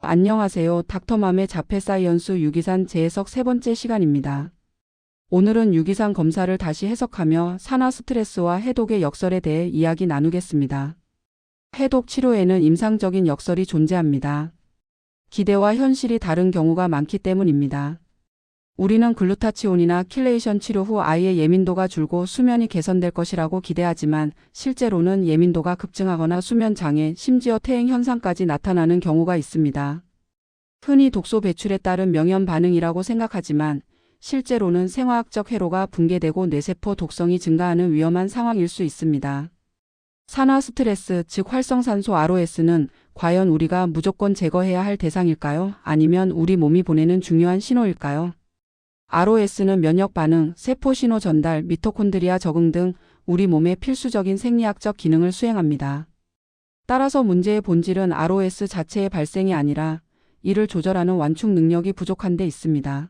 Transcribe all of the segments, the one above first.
안녕하세요. 닥터맘의 자폐사이언스 유기산 재해석 세 번째 시간입니다. 오늘은 유기산 검사를 다시 해석하며 산화 스트레스와 해독의 역설에 대해 이야기 나누겠습니다. 해독 치료에는 임상적인 역설이 존재합니다. 기대와 현실이 다른 경우가 많기 때문입니다. 우리는 글루타치온이나 킬레이션 치료 후 아이의 예민도가 줄고 수면이 개선될 것이라고 기대하지만 실제로는 예민도가 급증하거나 수면 장애, 심지어 퇴행 현상까지 나타나는 경우가 있습니다. 흔히 독소 배출에 따른 명현 반응이라고 생각하지만 실제로는 생화학적 회로가 붕괴되고 뇌세포 독성이 증가하는 위험한 상황일 수 있습니다. 산화 스트레스, 즉 활성산소 ROS는 과연 우리가 무조건 제거해야 할 대상일까요? 아니면 우리 몸이 보내는 중요한 신호일까요? ROS는 면역 반응, 세포 신호 전달, 미토콘드리아 적응 등 우리 몸의 필수적인 생리학적 기능을 수행합니다. 따라서 문제의 본질은 ROS 자체의 발생이 아니라 이를 조절하는 완충 능력이 부족한 데 있습니다.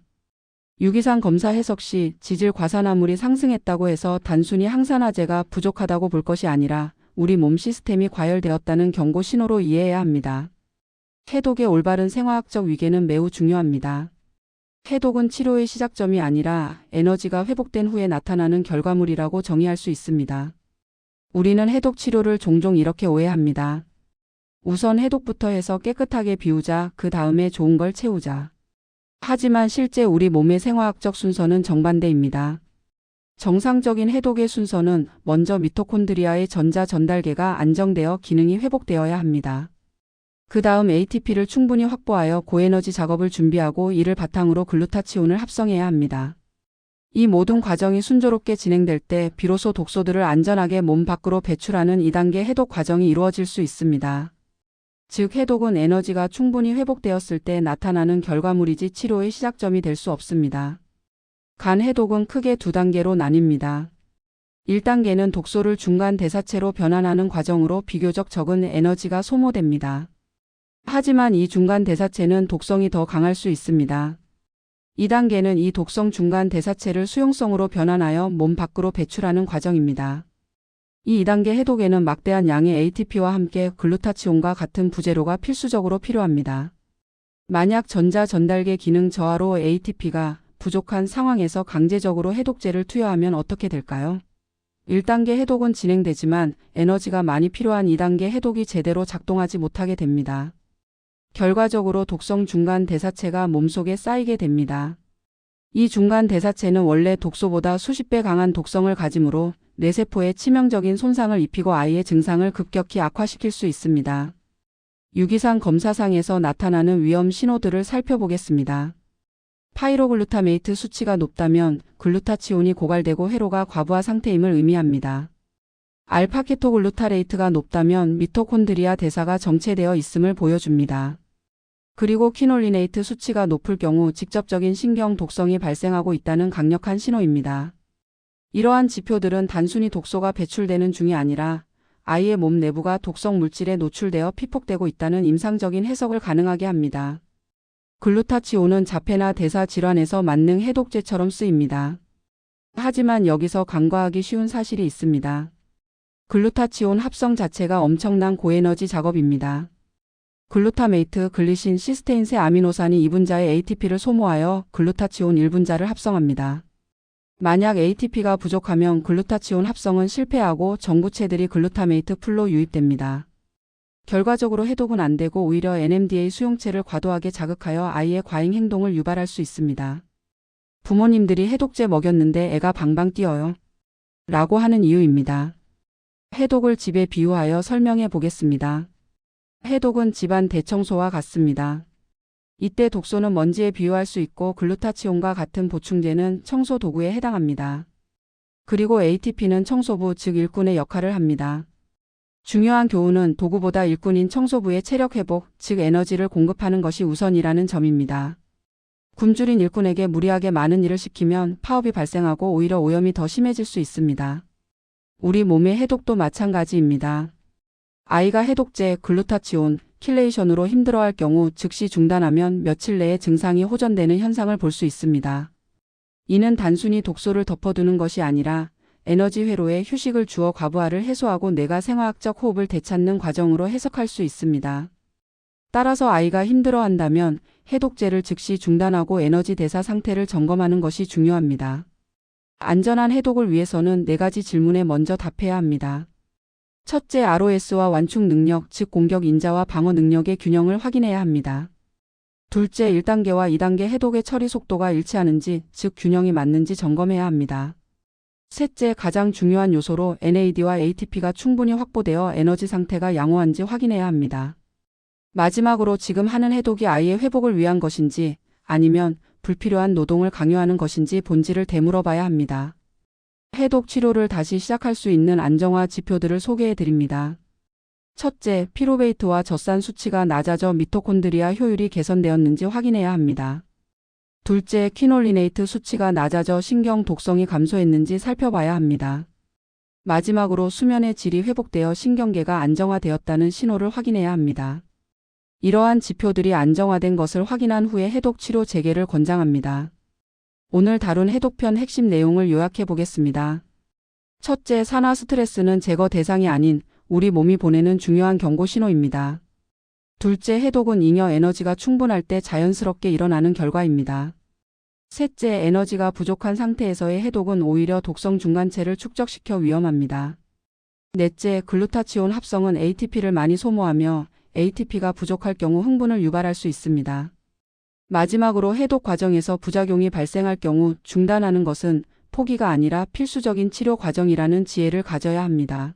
유기산 검사 해석 시 지질 과산화물이 상승했다고 해서 단순히 항산화제가 부족하다고 볼 것이 아니라 우리 몸 시스템이 과열되었다는 경고 신호로 이해해야 합니다. 해독의 올바른 생화학적 위계는 매우 중요합니다. 해독은 치료의 시작점이 아니라 에너지가 회복된 후에 나타나는 결과물이라고 정의할 수 있습니다. 우리는 해독 치료를 종종 이렇게 오해합니다. 우선 해독부터 해서 깨끗하게 비우자, 그 다음에 좋은 걸 채우자. 하지만 실제 우리 몸의 생화학적 순서는 정반대입니다. 정상적인 해독의 순서는 먼저 미토콘드리아의 전자 전달계가 안정되어 기능이 회복되어야 합니다. 그 다음 ATP를 충분히 확보하여 고에너지 작업을 준비하고 이를 바탕으로 글루타치온을 합성해야 합니다. 이 모든 과정이 순조롭게 진행될 때 비로소 독소들을 안전하게 몸 밖으로 배출하는 2단계 해독 과정이 이루어질 수 있습니다. 즉 해독은 에너지가 충분히 회복되었을 때 나타나는 결과물이지 치료의 시작점이 될 수 없습니다. 간 해독은 크게 2단계로 나뉩니다. 1단계는 독소를 중간 대사체로 변환하는 과정으로 비교적 적은 에너지가 소모됩니다. 하지만 이 중간 대사체는 독성이 더 강할 수 있습니다. 2단계는 이 독성 중간 대사체를 수용성으로 변환하여 몸 밖으로 배출하는 과정입니다. 이 2단계 해독에는 막대한 양의 ATP와 함께 글루타치온과 같은 부재료가 필수적으로 필요합니다. 만약 전자 전달계 기능 저하로 ATP가 부족한 상황에서 강제적으로 해독제를 투여하면 어떻게 될까요? 1단계 해독은 진행되지만 에너지가 많이 필요한 2단계 해독이 제대로 작동하지 못하게 됩니다. 결과적으로 독성 중간 대사체가 몸속에 쌓이게 됩니다. 이 중간 대사체는 원래 독소보다 수십 배 강한 독성을 가지므로 뇌세포에 치명적인 손상을 입히고 아이의 증상을 급격히 악화시킬 수 있습니다. 유기산 검사상에서 나타나는 위험 신호들을 살펴보겠습니다. 파이로글루타메이트 수치가 높다면 글루타치온이 고갈되고 회로가 과부하 상태임을 의미합니다. 알파케토글루타레이트가 높다면 미토콘드리아 대사가 정체되어 있음을 보여줍니다. 그리고 키놀리네이트 수치가 높을 경우 직접적인 신경 독성이 발생하고 있다는 강력한 신호입니다. 이러한 지표들은 단순히 독소가 배출되는 중이 아니라 아이의 몸 내부가 독성 물질에 노출되어 피폭되고 있다는 임상적인 해석을 가능하게 합니다. 글루타치온은 자폐나 대사 질환에서 만능 해독제처럼 쓰입니다. 하지만 여기서 간과하기 쉬운 사실이 있습니다. 글루타치온 합성 자체가 엄청난 고에너지 작업입니다. 글루타메이트, 글리신, 시스테인세 아미노산이 2분자의 ATP를 소모하여 글루타치온 1분자를 합성합니다. 만약 ATP가 부족하면 글루타치온 합성은 실패하고 전구체들이 글루타메이트 풀로 유입됩니다. 결과적으로 해독은 안 되고 오히려 NMDA 수용체를 과도하게 자극하여 아이의 과잉 행동을 유발할 수 있습니다. 부모님들이 해독제 먹였는데 애가 방방 뛰어요. 라고 하는 이유입니다. 해독을 집에 비유하여 설명해 보겠습니다. 해독은 집안 대청소와 같습니다. 이때 독소는 먼지에 비유할 수 있고 글루타치온과 같은 보충제는 청소 도구에 해당합니다. 그리고 ATP는 청소부 즉 일꾼의 역할을 합니다. 중요한 교훈은 도구보다 일꾼인 청소부의 체력 회복 즉 에너지를 공급하는 것이 우선이라는 점입니다. 굶주린 일꾼에게 무리하게 많은 일을 시키면 파업이 발생하고 오히려 오염이 더 심해질 수 있습니다. 우리 몸의 해독도 마찬가지입니다. 아이가 해독제, 글루타치온, 킬레이션으로 힘들어할 경우 즉시 중단하면 며칠 내에 증상이 호전되는 현상을 볼 수 있습니다. 이는 단순히 독소를 덮어두는 것이 아니라 에너지 회로에 휴식을 주어 과부하를 해소하고 뇌가 생화학적 호흡을 되찾는 과정으로 해석할 수 있습니다. 따라서 아이가 힘들어한다면 해독제를 즉시 중단하고 에너지 대사 상태를 점검하는 것이 중요합니다. 안전한 해독을 위해서는 4가지 질문에 먼저 답해야 합니다. 첫째, ROS와 완충 능력, 즉 공격 인자와 방어 능력의 균형을 확인해야 합니다. 둘째, 1단계와 2단계 해독의 처리 속도가 일치하는지, 즉 균형이 맞는지 점검해야 합니다. 셋째, 가장 중요한 요소로 NAD와 ATP가 충분히 확보되어 에너지 상태가 양호한지 확인해야 합니다. 마지막으로 지금 하는 해독이 아이의 회복을 위한 것인지 아니면 불필요한 노동을 강요하는 것인지 본질을 되물어봐야 합니다. 해독 치료를 다시 시작할 수 있는 안정화 지표들을 소개해 드립니다. 첫째, 피루베이트와 젖산 수치가 낮아져 미토콘드리아 효율이 개선되었는지 확인해야 합니다. 둘째, 퀴놀리네이트 수치가 낮아져 신경 독성이 감소했는지 살펴봐야 합니다. 마지막으로 수면의 질이 회복되어 신경계가 안정화되었다는 신호를 확인해야 합니다. 이러한 지표들이 안정화된 것을 확인한 후에 해독 치료 재개를 권장합니다. 오늘 다룬 해독편 핵심 내용을 요약해 보겠습니다. 첫째, 산화 스트레스는 제거 대상이 아닌 우리 몸이 보내는 중요한 경고 신호입니다. 둘째, 해독은 잉여 에너지가 충분할 때 자연스럽게 일어나는 결과입니다. 셋째, 에너지가 부족한 상태에서의 해독은 오히려 독성 중간체를 축적시켜 위험합니다. 넷째, 글루타치온 합성은 ATP를 많이 소모하며 ATP가 부족할 경우 흥분을 유발할 수 있습니다. 마지막으로 해독 과정에서 부작용이 발생할 경우 중단하는 것은 포기가 아니라 필수적인 치료 과정이라는 지혜를 가져야 합니다.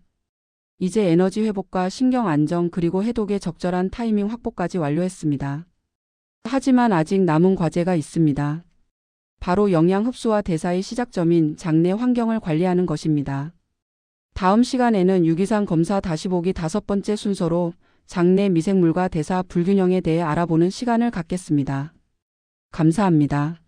이제 에너지 회복과 신경 안정 그리고 해독의 적절한 타이밍 확보까지 완료했습니다. 하지만 아직 남은 과제가 있습니다. 바로 영양 흡수와 대사의 시작점인 장내 환경을 관리하는 것입니다. 다음 시간에는 유기산 검사 다시 보기 5번째 순서로 장내 미생물과 대사 불균형에 대해 알아보는 시간을 갖겠습니다. 감사합니다.